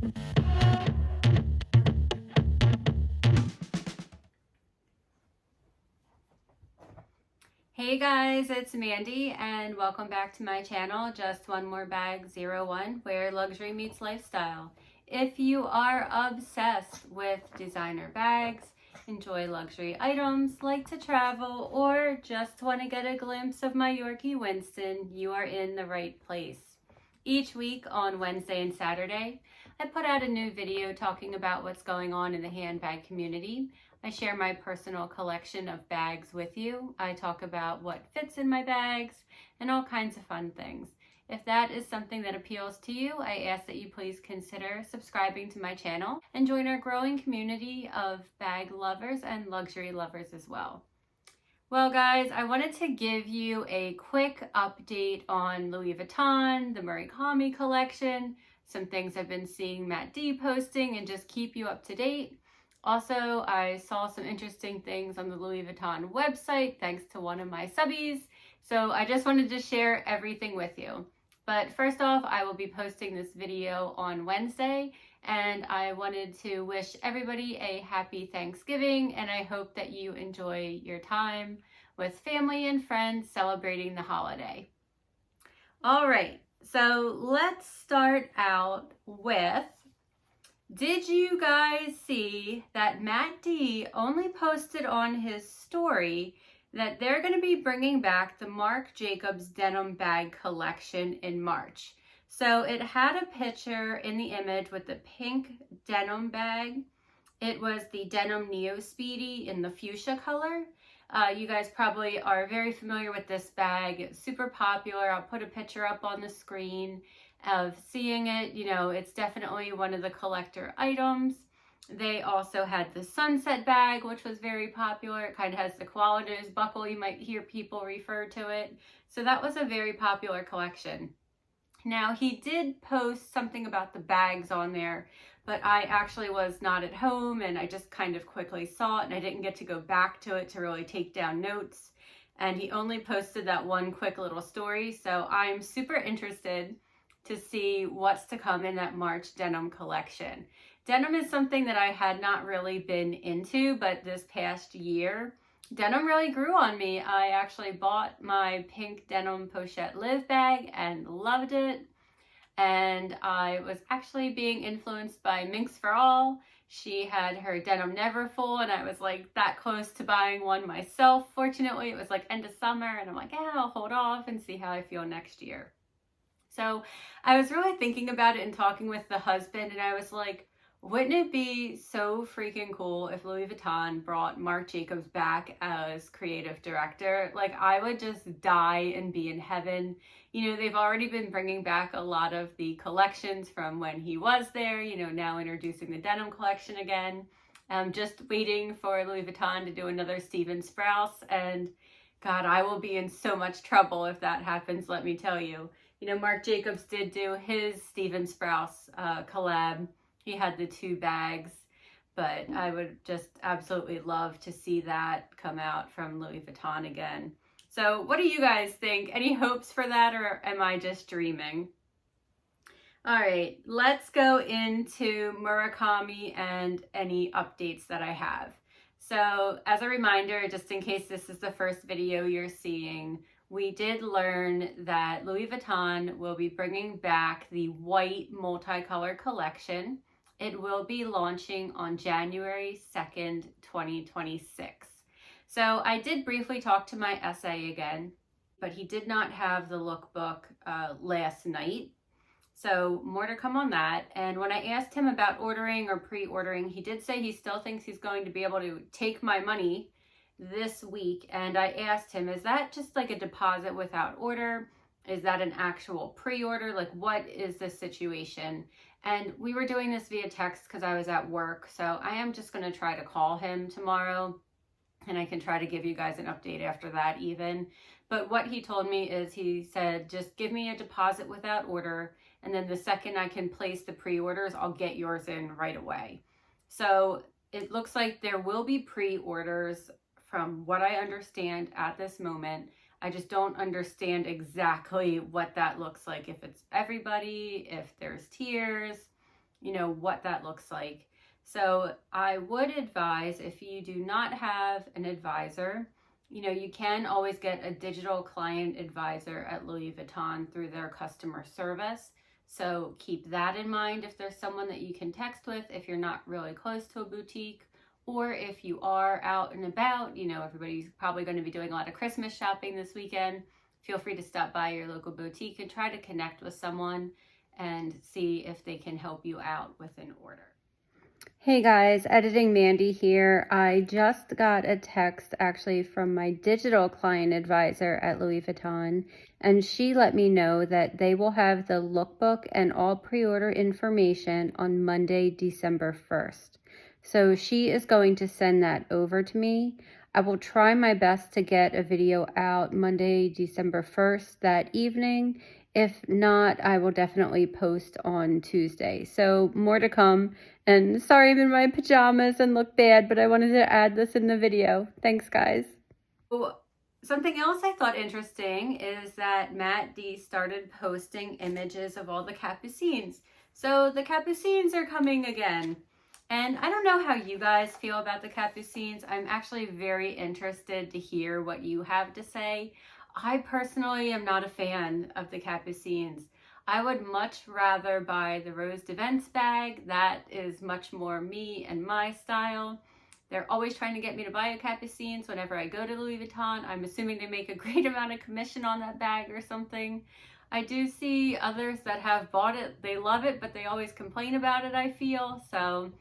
Hey guys, it's Mandy and welcome back to my channel, Just One More Bag 01, where luxury meets lifestyle. If you are obsessed with designer bags, enjoy luxury items, like to travel, or just want to get a glimpse of my Yorkie Winston, you are in the right place. Each week on Wednesday and Saturday, I put out a new video talking about what's going on in the handbag community. I share my personal collection of bags with you. I talk about what fits in my bags and all kinds of fun things. If that is something that appeals to you, I ask that you please consider subscribing to my channel and join our growing community of bag lovers and luxury lovers as well. Well guys, I wanted to give you a quick update on Louis Vuitton, the Murakami collection, some things I've been seeing Matt D posting, and just keep you up to date. Also, I saw some interesting things on the Louis Vuitton website thanks to one of my subbies. So I just wanted to share everything with you. But first off, I will be posting this video on Wednesday, and I wanted to wish everybody a happy Thanksgiving, and I hope that you enjoy your time with family and friends celebrating the holiday. All right, so let's start out with, did you guys see that Matt D only posted on his story that they're going to be bringing back the Marc Jacobs denim bag collection in March? So it had a picture in the image with the pink denim bag. It was the denim Neo Speedy in the fuchsia color. You guys probably are very familiar with this bag. It's super popular. I'll put a picture up on the screen of seeing it. You know, it's definitely one of the collector items. They also had the sunset bag, which was very popular. It kind of has the koala nose buckle. You might hear people refer to it. So that was a very popular collection. Now, he did post something about the bags on there, but I actually was not at home and I just kind of quickly saw it and I didn't get to go back to it to really take down notes. And he only posted that one quick little story. So I'm super interested to see what's to come in that March denim collection. Denim is something that I had not really been into, but this past year, denim really grew on me. I actually bought my pink denim pochette Live bag and loved it. And I was actually being influenced by Minx for All. She had her denim Neverfull, and I was like that close to buying one myself. Fortunately, it was like end of summer, and I'm like, yeah, I'll hold off and see how I feel next year. So I was really thinking about it and talking with the husband, and I was like, wouldn't it be so freaking cool if Louis Vuitton brought Marc Jacobs back as creative director? Like, I would just die and be in heaven. You know, they've already been bringing back a lot of the collections from when he was there, you know, now introducing the denim collection again. Just waiting for Louis Vuitton to do another Steven Sprouse, and God, I will be in so much trouble if that happens, let me tell you. You know, Marc Jacobs did do his Steven Sprouse collab. He had the two bags, but I would just absolutely love to see that come out from Louis Vuitton again. So what do you guys think? Any hopes for that, or am I just dreaming? All right, let's go into Murakami and any updates that I have. So as a reminder, just in case this is the first video you're seeing, we did learn that Louis Vuitton will be bringing back the white multicolor collection. It will be launching on January 2nd, 2026. So I did briefly talk to my SA again, but he did not have the lookbook last night. So more to come on that. And when I asked him about ordering or pre-ordering, he did say he still thinks he's going to be able to take my money this week. And I asked him, is that just like a deposit without order? Is that an actual pre-order? Like, what is the situation? And we were doing this via text because I was at work. So I am just going to try to call him tomorrow, and I can try to give you guys an update after that even. But what he told me is, he said, just give me a deposit without order, and then the second I can place the pre-orders, I'll get yours in right away. So it looks like there will be pre-orders from what I understand at this moment. I just don't understand exactly what that looks like, if it's everybody, if there's tiers. you know, what that looks like. So I would advise, if you do not have an advisor, you know, you can always get a digital client advisor at Louis Vuitton through their customer service. So keep that in mind if there's someone that you can text with if you're not really close to a boutique, or if you are out and about, you know, everybody's probably going to be doing a lot of Christmas shopping this weekend. Feel free to stop by your local boutique and try to connect with someone and see if they can help you out with an order. Hey guys, Editing Mandy here. I just got a text actually from my digital client advisor at Louis Vuitton, and she let me know that they will have the lookbook and all pre-order information on Monday, December 1st. So she is going to send that over to me. I will try my best to get a video out Monday, December 1st that evening. If not, I will definitely post on Tuesday. So more to come. And sorry I'm in my pajamas and look bad, but I wanted to add this in the video. Thanks, guys. So, something else I thought interesting is that Matt D started posting images of all the Capucines. So the Capucines are coming again. And I don't know how you guys feel about the Capucines. I'm actually very interested to hear what you have to say. I personally am not a fan of the Capucines. I would much rather buy the Rose de Vence bag. That is much more me and my style. They're always trying to get me to buy a Capucines whenever I go to Louis Vuitton. I'm assuming they make a great amount of commission on that bag or something. I do see others that have bought it. They love it, but they always complain about it, I feel. So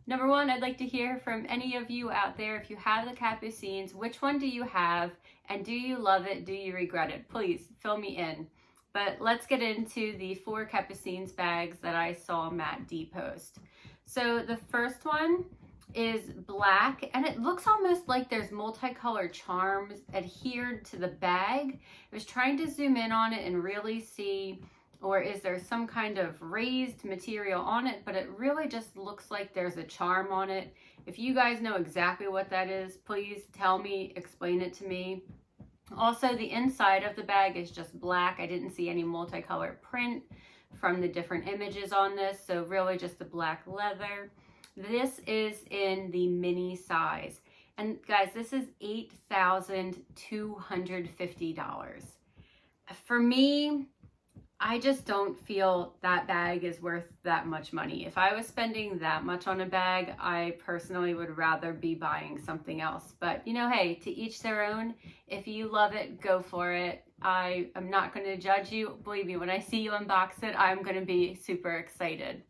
number one, I'd like to hear from any of you out there. If you have the Capucines, which one do you have? And do you love it? Do you regret it? Please fill me in. But let's get into the 4 Capucines bags that I saw Matt D post. So the first one is black, and it looks almost like there's multicolored charms adhered to the bag. I was trying to zoom in on it and really see, or is there some kind of raised material on it, but it really just looks like there's a charm on it. If you guys know exactly what that is, please tell me, explain it to me. Also, the inside of the bag is just black. I didn't see any multicolored print from the different images on this, so really just the black leather. This is in the mini size. And guys, this is $8,250. For me, I just don't feel that bag is worth that much money. If I was spending that much on a bag, I personally would rather be buying something else. But you know, hey, to each their own. If you love it, go for it. I am not going to judge you. Believe me, when I see you unbox it, I'm going to be super excited.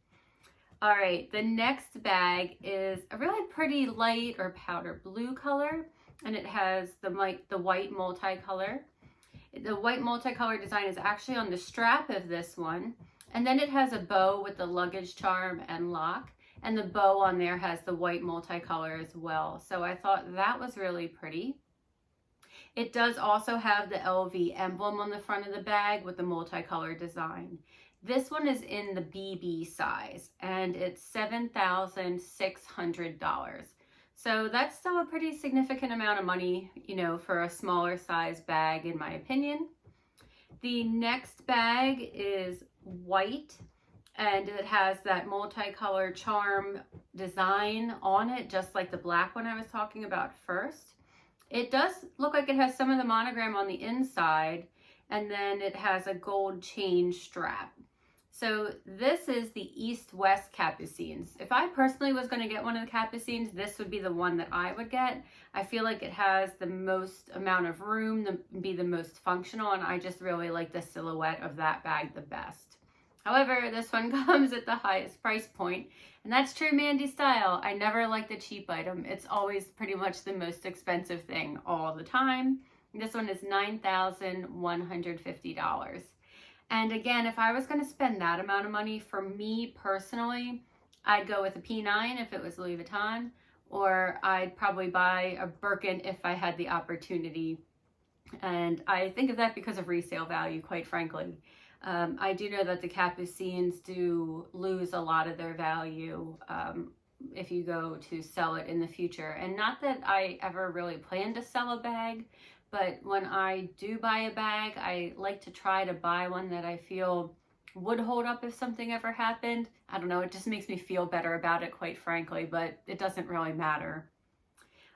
All right, the next bag is a really pretty light or powder blue color, and it has the white multicolor. The white multicolor design is actually on the strap of this one. And then it has a bow with the luggage charm and lock. And the bow on there has the white multicolor as well. So I thought that was really pretty. It does also have the LV emblem on the front of the bag with the multicolor design. This one is in the BB size, and it's $7,600. So that's still a pretty significant amount of money, you know, for a smaller size bag, in my opinion. The next bag is white, and it has that multicolored charm design on it, just like the black one I was talking about first. It does look like it has some of the monogram on the inside, and then it has a gold chain strap. So this is the East-West Capucines. If I personally was going to get one of the Capucines, this would be the one that I would get. I feel like it has the most amount of room, be the most functional, and I just really like the silhouette of that bag the best. However, this one comes at the highest price point, and that's true Mandy style. I never like the cheap item. It's always pretty much the most expensive thing all the time. This one is $9,150. And again, if I was going to spend that amount of money, for me personally, I'd go with a P9 if it was Louis Vuitton, or I'd probably buy a Birkin if I had the opportunity. And I think of that because of resale value, quite frankly. I do know that the Capucines do lose a lot of their value if you go to sell it in the future. And not that I ever really plan to sell a bag, but when I do buy a bag, I like to try to buy one that I feel would hold up if something ever happened. I don't know, it just makes me feel better about it, quite frankly, but it doesn't really matter.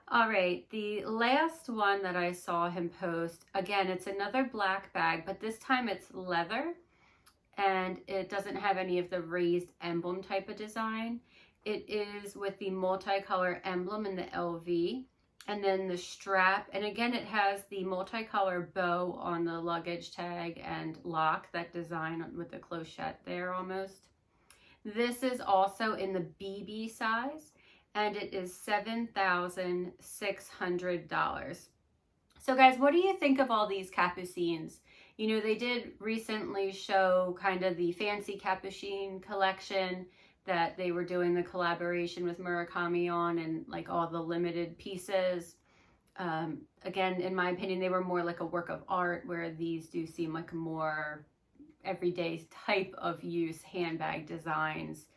All right, the last one that I saw him post, again, it's another black bag, but this time it's leather and it doesn't have any of the raised emblem type of design. It is with the multicolor emblem in the LV, and then the strap, and again it has the multicolor bow on the luggage tag and lock, that design with the clochette there almost. This is also in the BB size, and it is $7,600. So guys, what do you think of all these Capucines? You know, they did recently show kind of the fancy Capucine collection that they were doing the collaboration with Murakami on, and like all the limited pieces. Again, in my opinion, they were more like a work of art, where these do seem like a more everyday type of use handbag designs.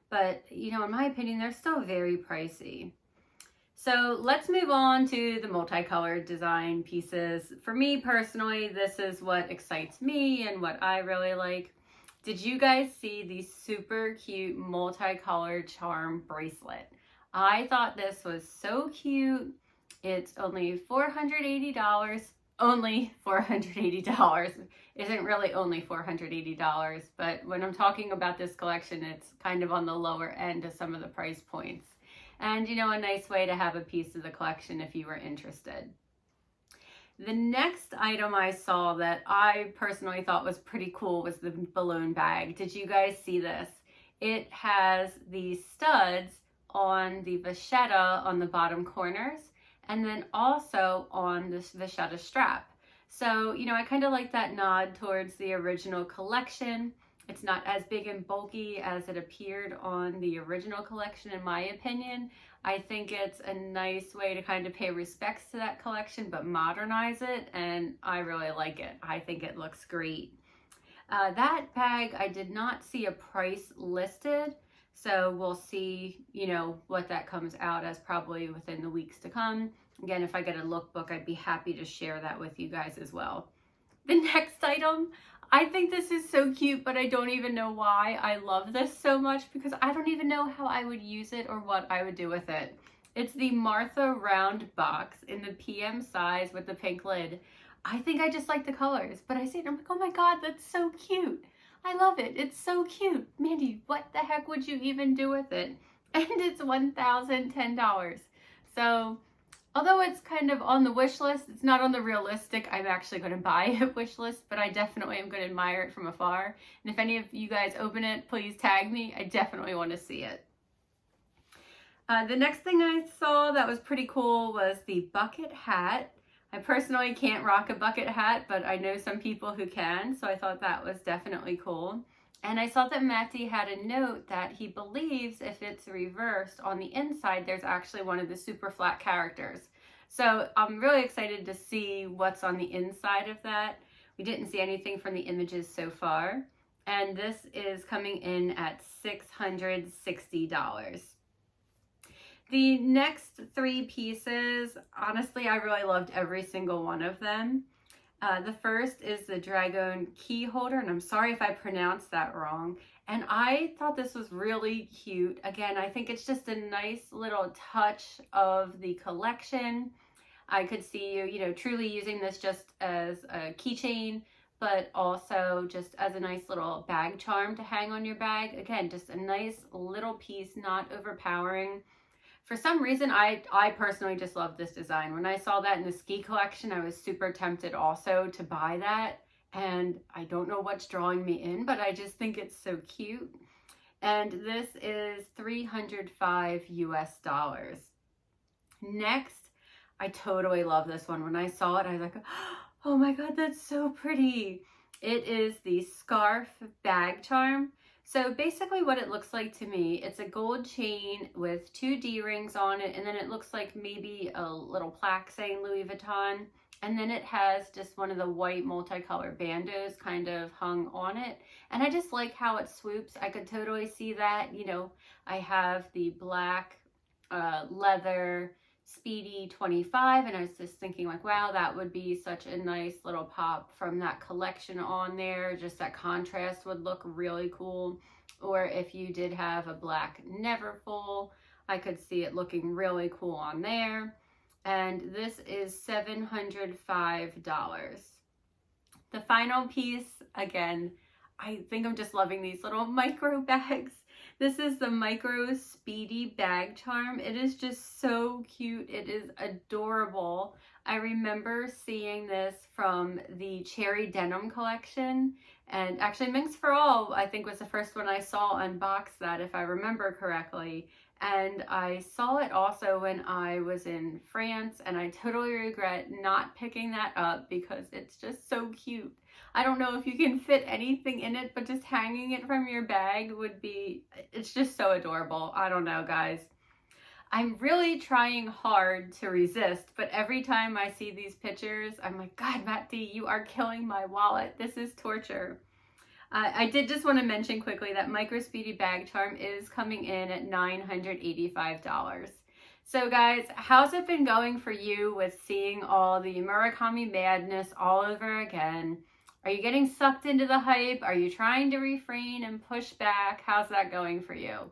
But, you know, in my opinion, they're still very pricey. So let's move on to the multicolored design pieces. For me personally, this is what excites me and what I really like. Did you guys see the super cute multicolored charm bracelet? I thought this was so cute. It's only $480. Only $480. Isn't really only $480, but when I'm talking about this collection, it's kind of on the lower end of some of the price points. And, you know, a nice way to have a piece of the collection if you were interested. The next item I saw that I personally thought was pretty cool was the balloon bag. Did you guys see this? It has the studs on the vachetta on the bottom corners, and then also on this vachetta strap. So, you know, I kind of like that nod towards the original collection. It's not as big and bulky as it appeared on the original collection, in my opinion. I think it's a nice way to kind of pay respects to that collection, but modernize it, and I really like it. I think it looks great. That bag, I did not see a price listed, so we'll see, you know, what that comes out as probably within the weeks to come. Again, if I get a lookbook, I'd be happy to share that with you guys as well. The next item, I think this is so cute, but I don't even know why I love this so much, because I don't even know how I would use it or what I would do with it. It's the Martha round box in the PM size with the pink lid. I think I just like the colors, but I see it and I'm like, oh my God, that's so cute. I love it. It's so cute. Mandy, what the heck would you even do with it? And it's $1,010. So, although it's kind of on the wish list, it's not on the realistic, I'm actually going to buy it wish list, but I definitely am going to admire it from afar. And if any of you guys open it, please tag me. I definitely want to see it. The next thing I saw that was pretty cool was the bucket hat. I personally can't rock a bucket hat, but I know some people who can, so I thought that was definitely cool. And I saw that Matty had a note that he believes if it's reversed on the inside, there's actually one of the super flat characters. So I'm really excited to see what's on the inside of that. We didn't see anything from the images so far. And this is coming in at $660. The next three pieces, honestly, I really loved every single one of them. The first is the Dragon key holder, and I'm sorry if I pronounced that wrong. And I thought this was really cute. Again, I think it's just a nice little touch of the collection. I could see you, you know, truly using this just as a keychain, but also just as a nice little bag charm to hang on your bag. Again, just a nice little piece, not overpowering. For some reason, I personally just love this design. When I saw that in the ski collection, I was super tempted also to buy that. And I don't know what's drawing me in, but I just think it's so cute. And this is $305 US. Next, I totally love this one. When I saw it, I was like, oh my God, that's so pretty. It is the scarf bag charm. So basically what it looks like to me, it's a gold chain with 2 D-rings on it, and then it looks like maybe a little plaque saying Louis Vuitton, and then it has just one of the white multicolor bandos kind of hung on it. And I just like how it swoops. I could totally see that. You know, I have the black leather Speedy 25, and I was just thinking like, wow, that would be such a nice little pop from that collection on there. Just that contrast would look really cool. Or if you did have a black Neverfull, I could see it looking really cool on there. And this is $705. The final piece, again, I think I'm just loving these little micro bags. This is the Micro Speedy Bag Charm. It is just so cute. It is adorable. I remember seeing this from the Cherry Denim collection. And actually Minx for All, I think, was the first one I saw unbox that, if I remember correctly. And I saw it also when I was in France, and I totally regret not picking that up because it's just so cute. I don't know if you can fit anything in it, but just hanging it from your bag would be, it's just so adorable. I don't know, guys. I'm really trying hard to resist, but every time I see these pictures, I'm like, God, Matt D, you are killing my wallet. This is torture. I did just want to mention quickly that Micro Speedy Bag Charm is coming in at $985. So guys, how's it been going for you with seeing all the Murakami madness all over again? Are you getting sucked into the hype? Are you trying to refrain and push back? How's that going for you?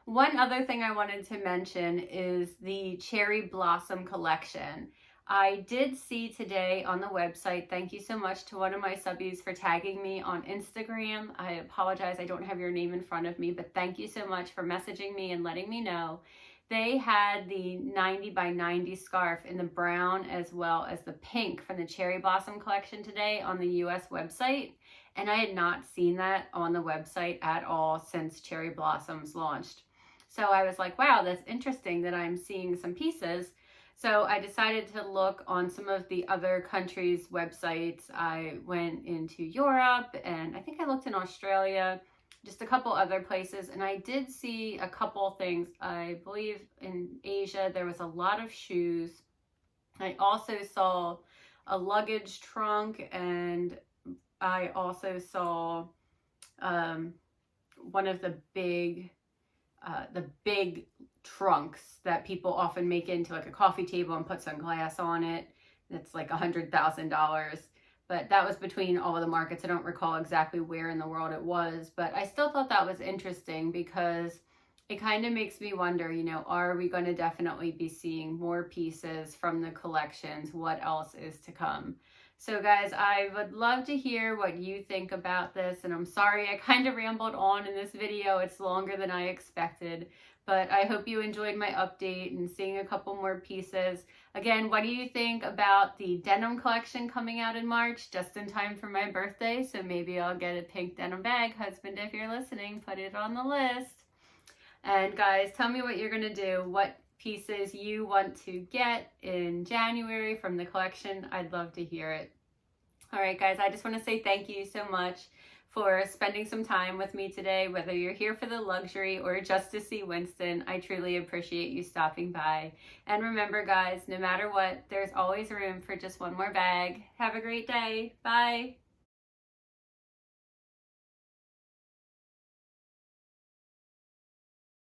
One other thing I wanted to mention is the Cherry Blossom collection. I did see today on the website, thank you so much to one of my subbies for tagging me on Instagram. I apologize, I don't have your name in front of me, but thank you so much for messaging me and letting me know. They had the 90 by 90 scarf in the brown as well as the pink from the Cherry Blossom collection today on the US website. And I had not seen that on the website at all since Cherry Blossoms launched. So I was like, wow, that's interesting that I'm seeing some pieces. So I decided to look on some of the other countries' websites. I went into Europe, and I think I looked in Australia, just a couple other places, and I did see a couple things. I believe in Asia there was a lot of shoes. I also saw a luggage trunk, and I also saw one of the big trunks that people often make into like a coffee table and put some glass on it. It's like $100,000, but that was between all of the markets. I don't recall exactly where in the world it was, but I still thought that was interesting because it kind of makes me wonder, you know, are we going to definitely be seeing more pieces from the collections? What else is to come? So guys, I would love to hear what you think about this, and I'm sorry I kind of rambled on in this video. It's longer than I expected, but I hope you enjoyed my update and seeing a couple more pieces. Again, what do you think about the denim collection coming out in March, just in time for my birthday? So maybe I'll get a pink denim bag. Husband, if you're listening, put it on the list. And guys, tell me what you're gonna do, what pieces you want to get in January from the collection. I'd love to hear it. All right, guys, I just want to say thank you so much for spending some time with me today, whether you're here for the luxury or just to see Winston. I truly appreciate you stopping by. And remember, guys, no matter what, there's always room for just one more bag. Have a great day. Bye.